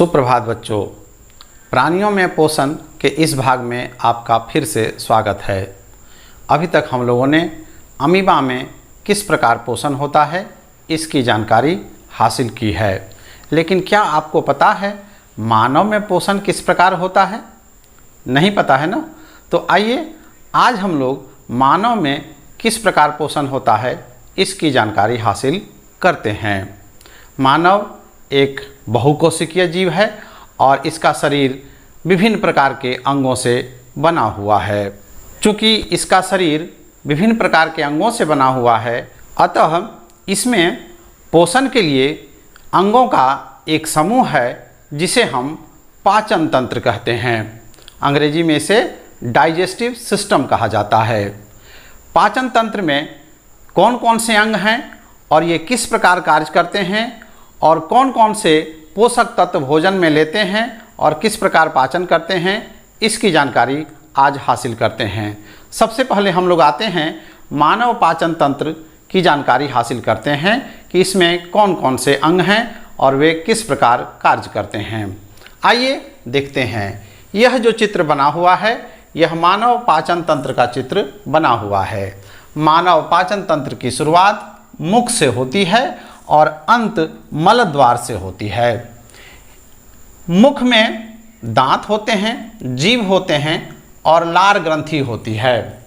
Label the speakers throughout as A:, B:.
A: सुप्रभात बच्चों। प्राणियों में पोषण के इस भाग में आपका फिर से स्वागत है। अभी तक हम लोगों ने अमीबा में किस प्रकार पोषण होता है इसकी जानकारी हासिल की है, लेकिन क्या आपको पता है मानव में पोषण किस प्रकार होता है? नहीं पता है ना? तो आइए आज हम लोग मानव में किस प्रकार पोषण होता है इसकी जानकारी हासिल करते हैं। मानव एक बहुकोशिकीय जीव है और इसका शरीर विभिन्न प्रकार के अंगों से बना हुआ है। चूँकि इसका शरीर विभिन्न प्रकार के अंगों से बना हुआ है, अतः इसमें पोषण के लिए अंगों का एक समूह है जिसे हम पाचन तंत्र कहते हैं। अंग्रेजी में इसे डाइजेस्टिव सिस्टम कहा जाता है। पाचन तंत्र में कौन कौन से अंग हैं और ये किस प्रकार कार्य करते हैं और कौन कौन से पोषक तत्व भोजन में लेते हैं और किस प्रकार पाचन करते हैं इसकी जानकारी आज हासिल करते हैं। सबसे पहले हम लोग आते हैं मानव पाचन तंत्र की जानकारी हासिल करते हैं कि इसमें कौन कौन से अंग हैं और वे किस प्रकार कार्य करते हैं। आइए देखते हैं। यह जो चित्र बना हुआ है यह मानव पाचन तंत्र का चित्र बना हुआ है। मानव पाचन तंत्र की शुरुआत मुख से होती है और अंत मल द्वार से होती है। मुख में दांत होते हैं, जीभ होते हैं और लार ग्रंथि होती है।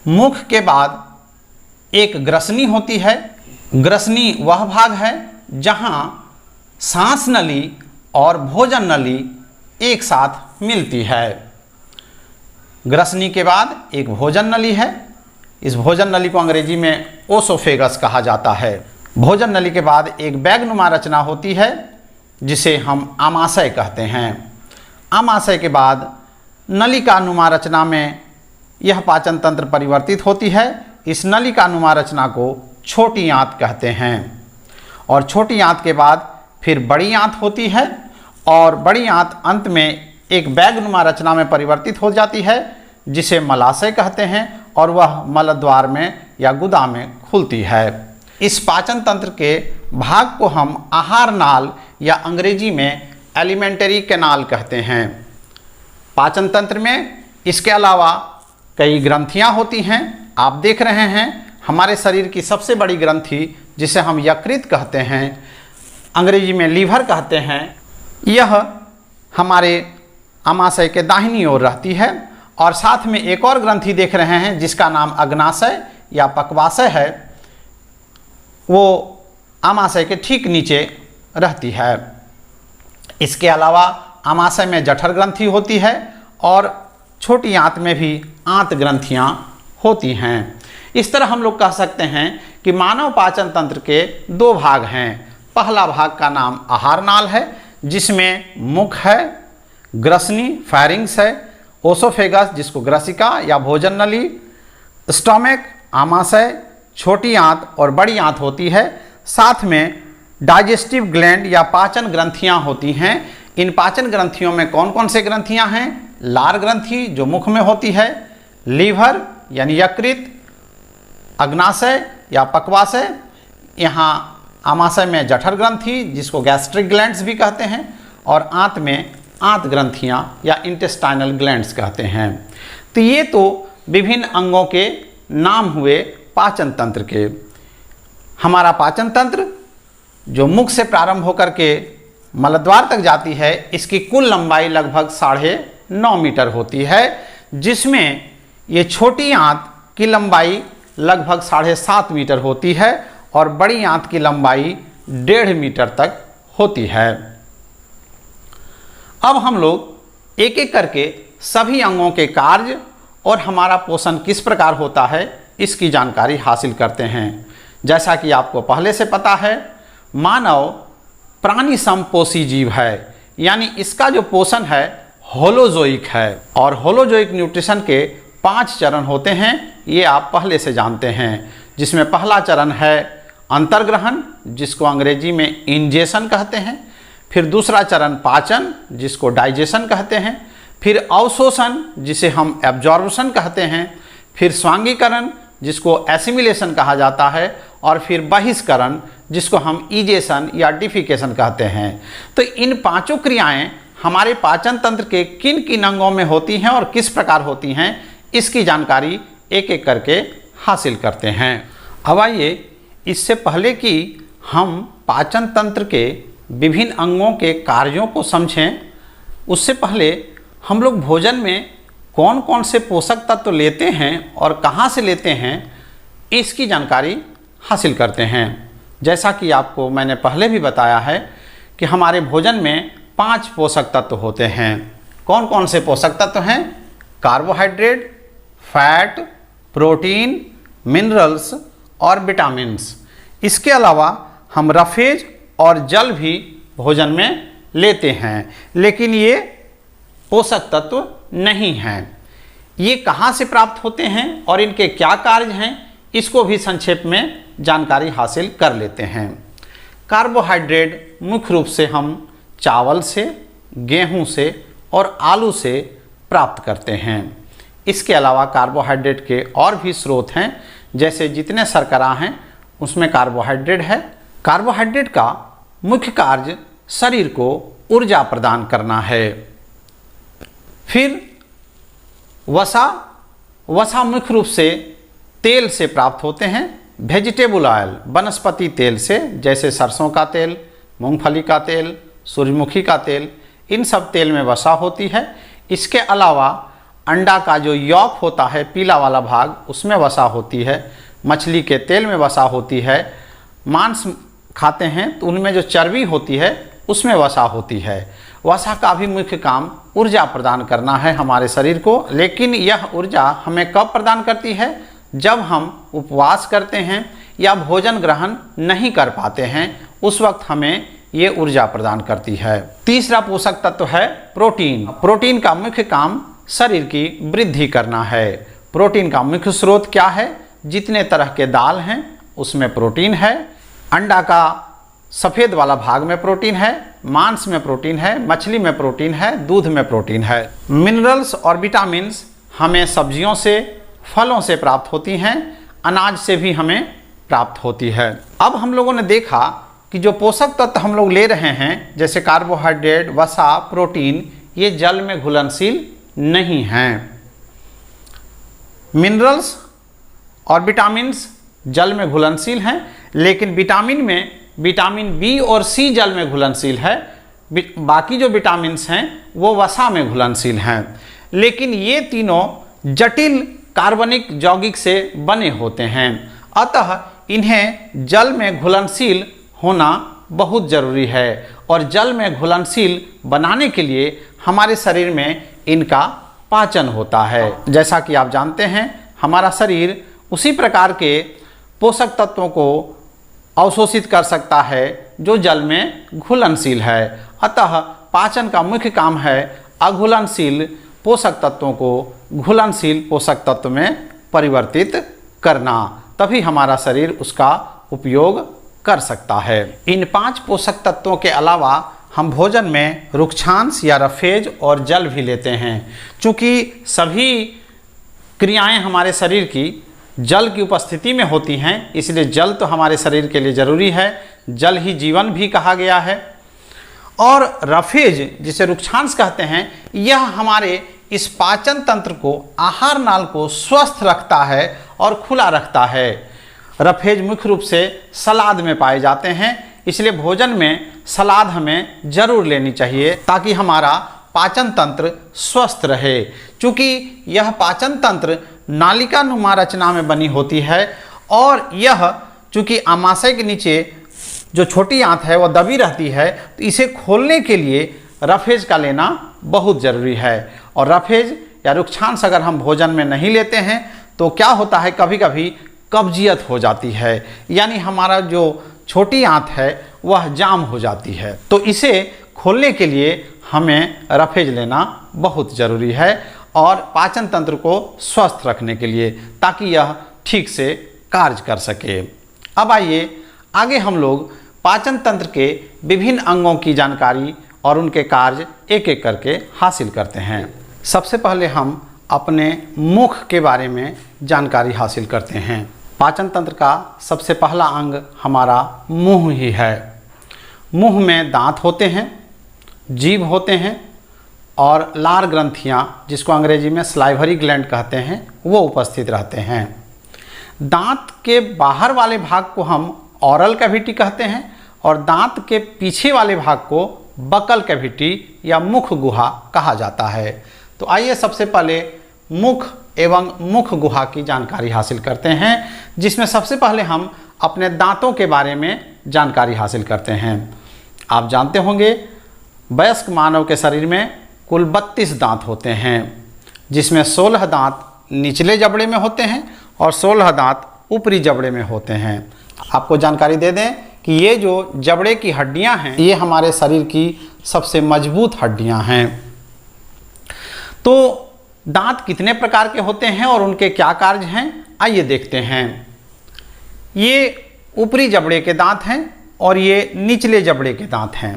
A: मुख के बाद एक ग्रसनी होती है। ग्रसनी वह भाग है जहां सांस नली और भोजन नली एक साथ मिलती है। ग्रसनी के बाद एक भोजन नली है। इस भोजन नली को अंग्रेजी में ओसोफेगस कहा जाता है। भोजन नली के बाद एक बैगनुमा रचना होती है जिसे हम आमाशय कहते हैं। आमाशय के बाद नलिका नुमा रचना में यह पाचन तंत्र परिवर्तित होती है। इस नलिका नुमा रचना को छोटी आंत कहते हैं और छोटी आंत के बाद फिर बड़ी आंत होती है और बड़ी आंत अंत में एक बैगनुमा रचना में परिवर्तित हो जाती है जिसे मलाशय कहते हैं और वह मल द्वार में या गुदा में खुलती है। इस पाचन तंत्र के भाग को हम आहार नाल या अंग्रेजी में एलिमेंटरी कैनाल कहते हैं। पाचन तंत्र में इसके अलावा कई ग्रंथियां होती हैं। आप देख रहे हैं हमारे शरीर की सबसे बड़ी ग्रंथि जिसे हम यकृत कहते हैं, अंग्रेजी में लीवर कहते हैं, यह हमारे आमाशय के दाहिनी ओर रहती है और साथ में एक और ग्रंथि देख रहे हैं जिसका नाम अग्नाशय या पक्वाशय है। वो आमाशय के ठीक नीचे रहती है। इसके अलावा आमाशय में जठर ग्रंथि होती है और छोटी आंत में भी आंत ग्रंथियां होती हैं। इस तरह हम लोग कह सकते हैं कि मानव पाचन तंत्र के दो भाग हैं। पहला भाग का नाम आहार नाल है जिसमें मुख है, ग्रसनी फैरिंग्स है, ओसोफेगस जिसको ग्रसिका या भोजन नली, स्टोमक आमाशय, छोटी आंत और बड़ी आंत होती है। साथ में डाइजेस्टिव ग्लैंड या पाचन ग्रंथियां होती हैं। इन पाचन ग्रंथियों में कौन कौन से ग्रंथियां हैं? लार ग्रंथि जो मुख में होती है, लीवर यानी यकृत, अग्नाशय या पक्वाशय, यहाँ आमाशय में जठर ग्रंथि जिसको गैस्ट्रिक ग्लैंड्स भी कहते हैं और आंत में आंत ग्रंथियां या इंटेस्टाइनल ग्लैंड्स कहते हैं। तो ये तो विभिन्न अंगों के नाम हुए पाचन तंत्र के। हमारा पाचन तंत्र जो मुख से प्रारंभ होकर के मलद्वार तक जाती है, इसकी कुल लंबाई लगभग 9.5 मीटर होती है, जिसमें ये छोटी आंत की लंबाई लगभग 7.5 मीटर होती है और बड़ी आंत की लंबाई 1.5 मीटर तक होती है। अब हम लोग एक एक करके सभी अंगों के कार्य और हमारा पोषण किस प्रकार होता है इसकी जानकारी हासिल करते हैं। जैसा कि आपको पहले से पता है, मानव प्राणी समपोषी जीव है, यानी इसका जो पोषण है होलोजोइक है और होलोजोइक न्यूट्रिशन के 5 चरण होते हैं। ये आप पहले से जानते हैं, जिसमें पहला चरण है अंतर्ग्रहण जिसको अंग्रेजी में इंजेशन कहते हैं। फिर दूसरा चरण पाचन जिसको डाइजेशन कहते हैं। फिर अवशोषण जिसे हम एब्जॉर्प्शन कहते हैं। फिर स्वांगीकरण जिसको एसिमिलेशन कहा जाता है और फिर बहिष्करण, जिसको हम इजेशन या डिफिकेशन कहते हैं। तो इन पांचों क्रियाएं हमारे पाचन तंत्र के किन किन अंगों में होती हैं और किस प्रकार होती हैं, इसकी जानकारी एक एक करके हासिल करते हैं। अब आइए, इससे पहले कि हम पाचन तंत्र के विभिन्न अंगों के कार्यों को समझें, उससे पहले हम लोग भोजन में कौन कौन से पोषक तत्व लेते हैं और कहाँ से लेते हैं, इसकी जानकारी हासिल करते हैं। जैसा कि आपको मैंने पहले भी बताया है कि हमारे भोजन में 5 पोषक तत्व होते हैं। कौन कौन से पोषक तत्व हैं? कार्बोहाइड्रेट, फैट, प्रोटीन, मिनरल्स और विटामिन्स। इसके अलावा हम रफेज और जल भी भोजन में लेते हैं, लेकिन ये पोषक तत्व नहीं हैं। ये कहाँ से प्राप्त होते हैं और इनके क्या कार्य हैं, इसको भी संक्षेप में जानकारी हासिल कर लेते हैं। कार्बोहाइड्रेट मुख्य रूप से हम चावल से, गेहूं से और आलू से प्राप्त करते हैं। इसके अलावा कार्बोहाइड्रेट के और भी स्रोत हैं, जैसे जितने शर्करा हैं उसमें कार्बोहाइड्रेट है। कार्बोहाइड्रेट का मुख्य कार्य शरीर को ऊर्जा प्रदान करना है। फिर वसा मुख्य रूप से तेल से प्राप्त होते हैं। वेजिटेबल ऑयल वनस्पति तेल से, जैसे सरसों का तेल, मूंगफली का तेल, सूरजमुखी का तेल, इन सब तेल में वसा होती है। इसके अलावा अंडा का जो यॉक होता है, पीला वाला भाग, उसमें वसा होती है। मछली के तेल में वसा होती है। मांस खाते हैं तो उनमें जो चर्बी होती है उसमें वसा होती है। वसा का भी मुख्य काम ऊर्जा प्रदान करना है हमारे शरीर को, लेकिन यह ऊर्जा हमें कब प्रदान करती है? जब हम उपवास करते हैं या भोजन ग्रहण नहीं कर पाते हैं, उस वक्त हमें ये ऊर्जा प्रदान करती है। तीसरा पोषक तत्व है प्रोटीन। प्रोटीन का मुख्य काम शरीर की वृद्धि करना है। प्रोटीन का मुख्य स्रोत क्या है? जितने तरह के दाल हैं उसमें प्रोटीन है। अंडा का सफ़ेद वाला भाग में प्रोटीन है, मांस में प्रोटीन है, मछली में प्रोटीन है, दूध में प्रोटीन है। मिनरल्स और विटामिन्स हमें सब्जियों से, फलों से प्राप्त होती हैं, अनाज से भी हमें प्राप्त होती है। अब हम लोगों ने देखा कि जो पोषक तत्व हम लोग ले रहे हैं, जैसे कार्बोहाइड्रेट, वसा, प्रोटीन, ये जल में घुलनशील नहीं हैं। मिनरल्स और विटामिन्स जल में घुलनशील हैं, लेकिन विटामिन में विटामिन बी और सी जल में घुलनशील है। बाकी जो विटामिन्स हैं वो वसा में घुलनशील हैं। लेकिन ये तीनों जटिल कार्बनिक यौगिक से बने होते हैं, अतः इन्हें जल में घुलनशील होना बहुत ज़रूरी है। और जल में घुलनशील बनाने के लिए हमारे शरीर में इनका पाचन होता है। जैसा कि आप जानते हैं, हमारा शरीर उसी प्रकार के पोषक तत्वों को अवशोषित कर सकता है जो जल में घुलनशील है। अतः पाचन का मुख्य काम है अघुलनशील पोषक तत्वों को घुलनशील पोषक तत्व में परिवर्तित करना, तभी हमारा शरीर उसका उपयोग कर सकता है। इन 5 पोषक तत्वों के अलावा हम भोजन में रुक्षांश या रफेज और जल भी लेते हैं। चूँकि सभी क्रियाएं हमारे शरीर की जल की उपस्थिति में होती हैं, इसलिए जल तो हमारे शरीर के लिए ज़रूरी है। जल ही जीवन भी कहा गया है। और रफेज, जिसे रुक्षांश कहते हैं, यह हमारे इस पाचन तंत्र को, आहार नाल को स्वस्थ रखता है और खुला रखता है। रफेज मुख्य रूप से सलाद में पाए जाते हैं, इसलिए भोजन में सलाद हमें ज़रूर लेनी चाहिए ताकि हमारा पाचन तंत्र स्वस्थ रहे। चूँकि यह पाचन तंत्र नालिका नुमा रचना में बनी होती है और यह चूँकि आमाशय के नीचे जो छोटी आंत है वह दबी रहती है, तो इसे खोलने के लिए रफेज का लेना बहुत ज़रूरी है। और रफेज या रुक्षांश अगर हम भोजन में नहीं लेते हैं तो क्या होता है, कभी कभी कब्जियत हो जाती है, यानी हमारा जो छोटी आंत है वह जाम हो जाती है। तो इसे खोलने के लिए हमें रफेज लेना बहुत ज़रूरी है और पाचन तंत्र को स्वस्थ रखने के लिए, ताकि यह ठीक से कार्य कर सके। अब आइए आगे हम लोग पाचन तंत्र के विभिन्न अंगों की जानकारी और उनके कार्य एक एक करके हासिल करते हैं। सबसे पहले हम अपने मुख के बारे में जानकारी हासिल करते हैं। पाचन तंत्र का सबसे पहला अंग हमारा मुंह ही है। मुंह में दांत होते हैं, जीभ होते हैं और लार ग्रंथियाँ, जिसको अंग्रेजी में सलाइवरी ग्लैंड कहते हैं, वो उपस्थित रहते हैं। दांत के बाहर वाले भाग को हम ओरल कैविटी कहते हैं और दांत के पीछे वाले भाग को बकल कैविटी या मुख गुहा कहा जाता है। तो आइए सबसे पहले मुख एवं मुख गुहा की जानकारी हासिल करते हैं, जिसमें सबसे पहले हम अपने दांतों के बारे में जानकारी हासिल करते हैं। आप जानते होंगे वयस्क मानव के शरीर में कुल 32 दांत होते हैं, जिसमें 16 दांत निचले जबड़े में होते हैं और 16 दांत ऊपरी जबड़े में होते हैं। आपको जानकारी दे दें कि ये जो जबड़े की हड्डियां हैं, ये हमारे शरीर की सबसे मजबूत हड्डियां हैं। तो दांत कितने प्रकार के होते हैं और उनके क्या कार्य हैं, आइए देखते हैं। ये ऊपरी जबड़े के दांत हैं और ये निचले जबड़े के दांत हैं।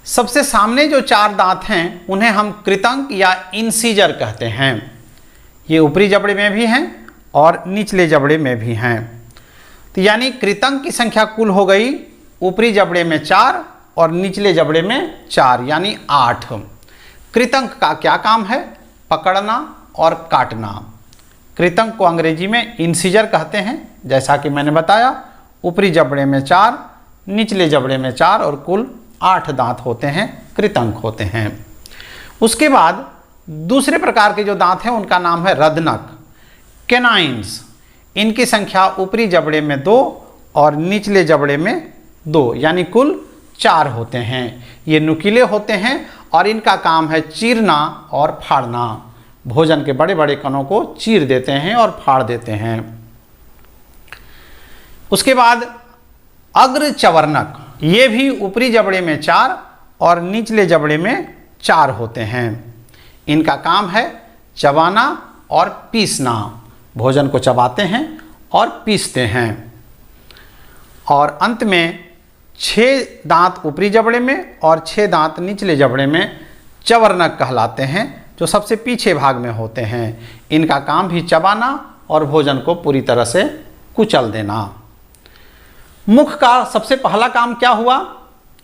A: सबसे सामने जो 4 दांत हैं उन्हें हम कृतंक या इंसीजर कहते हैं। ये ऊपरी जबड़े में भी हैं और निचले जबड़े में भी हैं। तो यानी कृतंक की संख्या कुल हो गई ऊपरी जबड़े में 4 और निचले जबड़े में 4, यानी 8। कृतंक का क्या काम है? पकड़ना और काटना। कृतंक को अंग्रेजी में इंसीजर कहते हैं। जैसा कि मैंने बताया, ऊपरी जबड़े में 4, निचले जबड़े में 4 और कुल 8 दांत होते हैं, कृतंक होते हैं। उसके बाद दूसरे प्रकार के जो दांत हैं उनका नाम है रदनक, कैनाइन्स। इनकी संख्या ऊपरी जबड़े में 2 और निचले जबड़े में 2, यानी कुल 4 होते हैं। ये नुकीले होते हैं और इनका काम है चीरना और फाड़ना। भोजन के बड़े बड़े कणों को चीर देते हैं और फाड़ देते हैं। उसके बाद अग्र चवर्णक, ये भी ऊपरी जबड़े में 4 और निचले जबड़े में 4 होते हैं। इनका काम है चबाना और पीसना। भोजन को चबाते हैं और पीसते हैं। और अंत में 6 दांत ऊपरी जबड़े में और 6 दांत निचले जबड़े में चवर्णक कहलाते हैं, जो सबसे पीछे भाग में होते हैं। इनका काम भी चबाना और भोजन को पूरी तरह से कुचल देना। मुख का सबसे पहला काम क्या हुआ?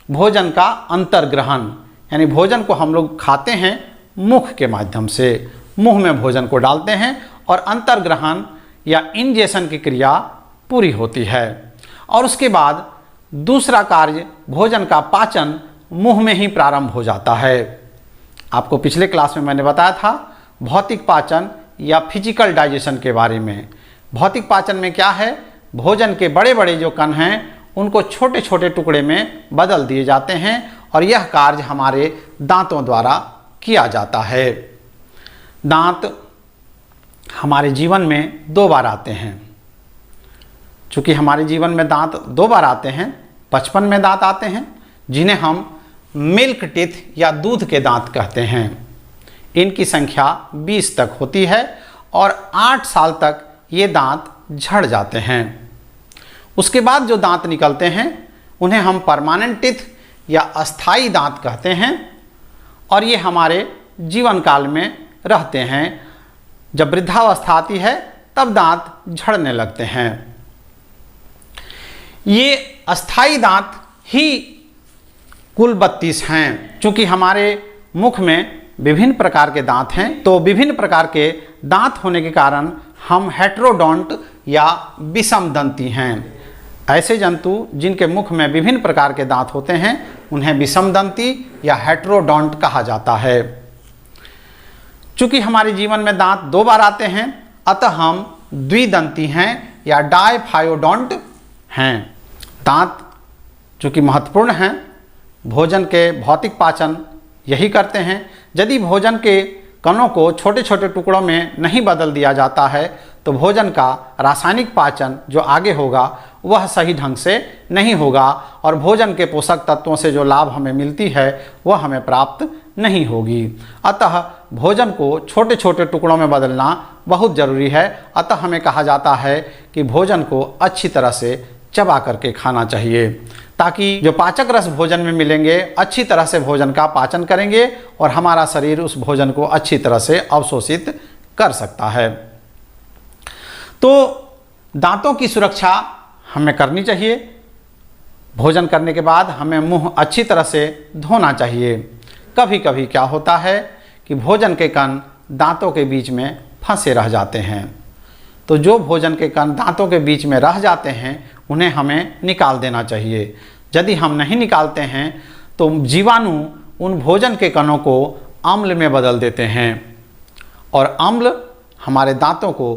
A: भोजन का अंतर्ग्रहण, यानी भोजन को हम लोग खाते हैं मुख के माध्यम से। मुंह में भोजन को डालते हैं और अंतर्ग्रहण या इंजेशन की क्रिया पूरी होती है। और उसके बाद दूसरा कार्य भोजन का पाचन मुंह में ही प्रारंभ हो जाता है। आपको पिछले क्लास में मैंने बताया था भौतिक पाचन या फिजिकल डाइजेशन के बारे में। भौतिक पाचन में क्या है? भोजन के बड़े बड़े जो कण हैं उनको छोटे छोटे टुकड़े में बदल दिए जाते हैं और यह कार्य हमारे दांतों द्वारा किया जाता है। दांत हमारे जीवन में 2 बार आते हैं। चूँकि हमारे जीवन में दांत 2 बार आते हैं, बचपन में दांत आते हैं जिन्हें हम मिल्क टीथ या दूध के दांत कहते हैं। इनकी संख्या 20 तक होती है और 8 साल तक ये दांत झड़ जाते हैं। उसके बाद जो दांत निकलते हैं उन्हें हम परमानेंट टीथ या अस्थाई दांत कहते हैं और ये हमारे जीवन काल में रहते हैं। जब वृद्धावस्था आती है तब दांत झड़ने लगते हैं। ये अस्थाई दांत ही कुल 32 हैं। चूँकि हमारे मुख में विभिन्न प्रकार के दांत हैं, तो विभिन्न प्रकार के दांत होने के कारण हम हेटेरोडोंट या विषम दंती हैं। ऐसे जंतु जिनके मुख में विभिन्न प्रकार के दांत होते हैं उन्हें विषम दंती या हेटेरोडोंट कहा जाता है। चूँकि हमारे जीवन में दांत 2 बार आते हैं, अतः हम द्विदंती हैं या डायफायोडोंट हैं। दांत चूँकि महत्वपूर्ण हैं, भोजन के भौतिक पाचन यही करते हैं। यदि भोजन के कणों को छोटे छोटे टुकड़ों में नहीं बदल दिया जाता है तो भोजन का रासायनिक पाचन जो आगे होगा वह सही ढंग से नहीं होगा और भोजन के पोषक तत्वों से जो लाभ हमें मिलती है वह हमें प्राप्त नहीं होगी। अतः भोजन को छोटे छोटे टुकड़ों में बदलना बहुत ज़रूरी है। अतः हमें कहा जाता है कि भोजन को अच्छी तरह से चबा करके खाना चाहिए, ताकि जो पाचक रस भोजन में मिलेंगे अच्छी तरह से भोजन का पाचन करेंगे और हमारा शरीर उस भोजन को अच्छी तरह से अवशोषित कर सकता है। तो दांतों की सुरक्षा हमें करनी चाहिए। भोजन करने के बाद हमें मुंह अच्छी तरह से धोना चाहिए। कभी कभी क्या होता है कि भोजन के कण दांतों के बीच में फंसे रह जाते हैं, तो जो भोजन के कण दांतों के बीच में रह जाते हैं उन्हें हमें निकाल देना चाहिए। यदि हम नहीं निकालते हैं तो जीवाणु उन भोजन के कणों को अम्ल में बदल देते हैं और अम्ल हमारे दांतों को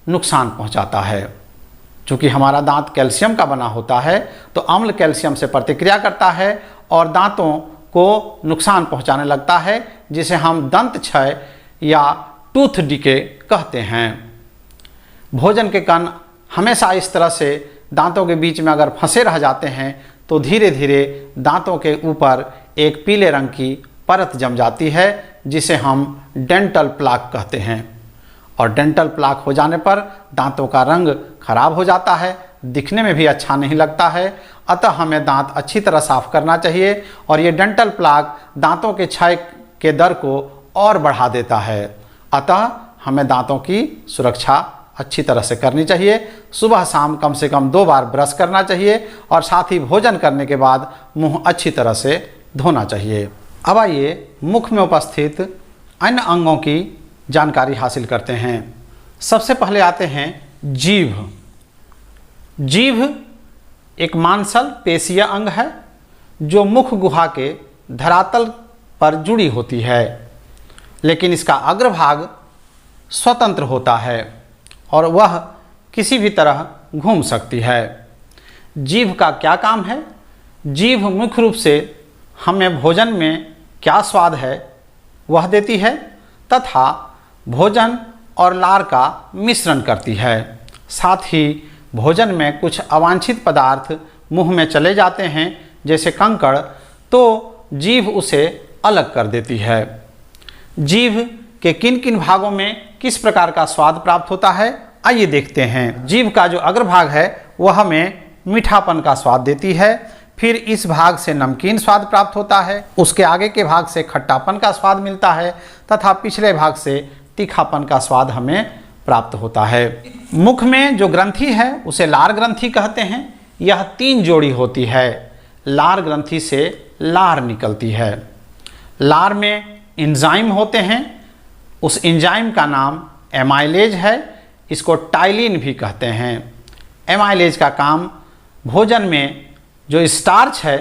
A: नुकसान पहुंचाता है। चूँकि हमारा दांत कैल्शियम का बना होता है तो अम्ल कैल्शियम से प्रतिक्रिया करता है और दांतों को नुकसान पहुंचाने लगता है, जिसे हम दंत क्षय या टूथ डिके कहते हैं। भोजन के कण हमेशा इस तरह से दांतों के बीच में अगर फंसे रह जाते हैं तो धीरे धीरे दांतों के ऊपर एक पीले रंग की परत जम जाती है, जिसे हम डेंटल प्लाक कहते हैं। और डेंटल प्लाक हो जाने पर दांतों का रंग खराब हो जाता है, दिखने में भी अच्छा नहीं लगता है। अतः हमें दांत अच्छी तरह साफ करना चाहिए और ये डेंटल प्लाक दांतों के क्षय के दर को और बढ़ा देता है। अतः हमें दांतों की सुरक्षा अच्छी तरह से करनी चाहिए। सुबह शाम कम से कम 2 बार ब्रश करना चाहिए और साथ ही भोजन करने के बाद मुंह अच्छी तरह से धोना चाहिए। अब आइए मुख में उपस्थित अन्य अंगों की जानकारी हासिल करते हैं। सबसे पहले आते हैं जीभ। जीभ एक मांसल पेशीय अंग है जो मुख गुहा के धरातल पर जुड़ी होती है, लेकिन इसका अग्रभाग स्वतंत्र होता है और वह किसी भी तरह घूम सकती है। जीभ का क्या काम है? जीभ मुख्य रूप से हमें भोजन में क्या स्वाद है वह देती है तथा भोजन और लार का मिश्रण करती है। साथ ही भोजन में कुछ अवांछित पदार्थ मुंह में चले जाते हैं जैसे कंकड़, तो जीभ उसे अलग कर देती है। जीभ के किन किन भागों में किस प्रकार का स्वाद प्राप्त होता है, आइए देखते हैं। जीभ का जो अग्रभाग है वह हमें मीठापन का स्वाद देती है, फिर इस भाग से नमकीन स्वाद प्राप्त होता है, उसके आगे के भाग से खट्टापन का स्वाद मिलता है तथा पिछले भाग से तीखापन का स्वाद हमें प्राप्त होता है। मुख में जो ग्रंथि है उसे लार ग्रंथि कहते हैं। यह 3 जोड़ी होती है। लार ग्रंथि से लार निकलती है। लार में एंजाइम होते हैं, उस एंजाइम का नाम एमाइलेज है, इसको टाइलिन भी कहते हैं। एमाइलेज का काम भोजन में जो स्टार्च है,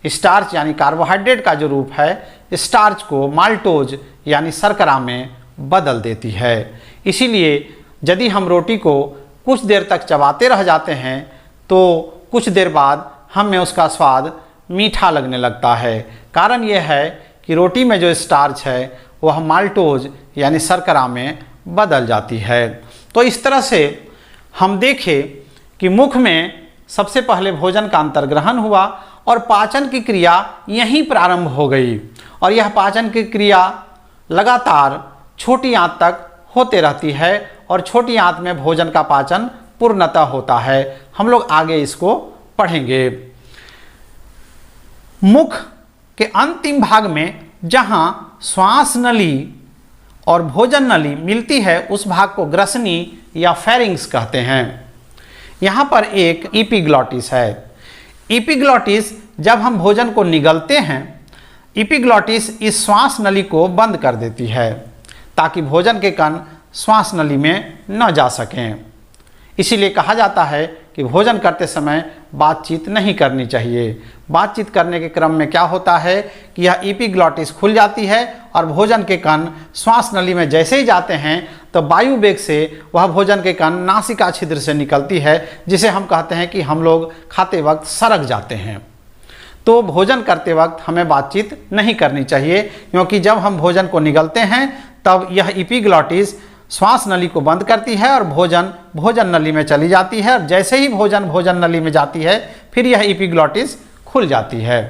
A: स्टार्च यानी कार्बोहाइड्रेट का जो रूप है, स्टार्च को माल्टोज यानी शर्करा में बदल देती है। इसीलिए यदि हम रोटी को कुछ देर तक चबाते रह जाते हैं तो कुछ देर बाद हमें उसका स्वाद मीठा लगने लगता है। कारण यह है कि रोटी में जो स्टार्च है वह माल्टोज यानी शर्करा में बदल जाती है। तो इस तरह से हम देखें कि मुख में सबसे पहले भोजन का अंतर्ग्रहण हुआ और पाचन की क्रिया यहीं प्रारंभ हो गई और यह पाचन की क्रिया लगातार छोटी आंत तक होते रहती है और छोटी आंत में भोजन का पाचन पूर्णतः होता है। हम लोग आगे इसको पढ़ेंगे। मुख के अंतिम भाग में जहां श्वास नली और भोजन नली मिलती है उस भाग को ग्रसनी या फेरिंग्स कहते हैं। यहाँ पर एक इपिग्लॉटिस है। इपिग्लॉटिस जब हम भोजन को निगलते हैं, इपिग्लॉटिस इस श्वास नली को बंद कर देती है ताकि भोजन के कण श्वास नली में न जा सकें। इसीलिए कहा जाता है कि भोजन करते समय बातचीत नहीं करनी चाहिए। बातचीत करने के क्रम में क्या होता है कि यह इपिग्लॉटिस खुल जाती है और भोजन के कण श्वास नली में जैसे ही जाते हैं तो वायु वेग से वह भोजन के कण नासिका छिद्र से निकलती है, जिसे हम कहते हैं कि हम लोग खाते वक्त सरक जाते हैं। तो भोजन करते वक्त हमें बातचीत नहीं करनी चाहिए, क्योंकि जब हम भोजन को निगलते हैं तब यह इपिग्लॉटिस श्वास नली को बंद करती है और भोजन नली में चली जाती है और जैसे ही भोजन नली में जाती है फिर यह इपिग्लॉटिस खुल जाती है।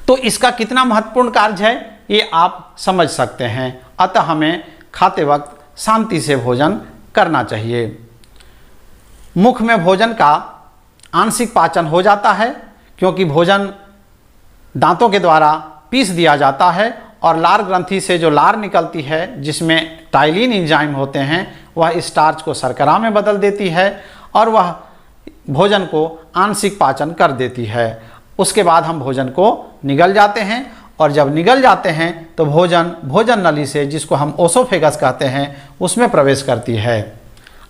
A: तो इसका कितना महत्वपूर्ण कार्य है ये आप समझ सकते हैं। अतः हमें खाते वक्त शांति से भोजन करना चाहिए। मुख में भोजन का आंशिक पाचन हो जाता है क्योंकि भोजन दांतों के द्वारा पीस दिया जाता है और लार ग्रंथि से जो लार निकलती है जिसमें टाइलिन एंजाइम होते हैं वह स्टार्च को शर्करा में बदल देती है और वह भोजन को आंशिक पाचन कर देती है। उसके बाद हम भोजन को निगल जाते हैं और जब निगल जाते हैं तो भोजन नली से, जिसको हम ओसोफेगस कहते हैं, उसमें प्रवेश करती है।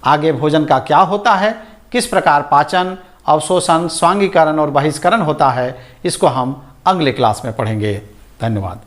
A: आगे भोजन का क्या होता है, किस प्रकार पाचन, अवशोषण, स्वांगीकरण और बहिष्करण होता है, इसको हम अगले क्लास में पढ़ेंगे। धन्यवाद।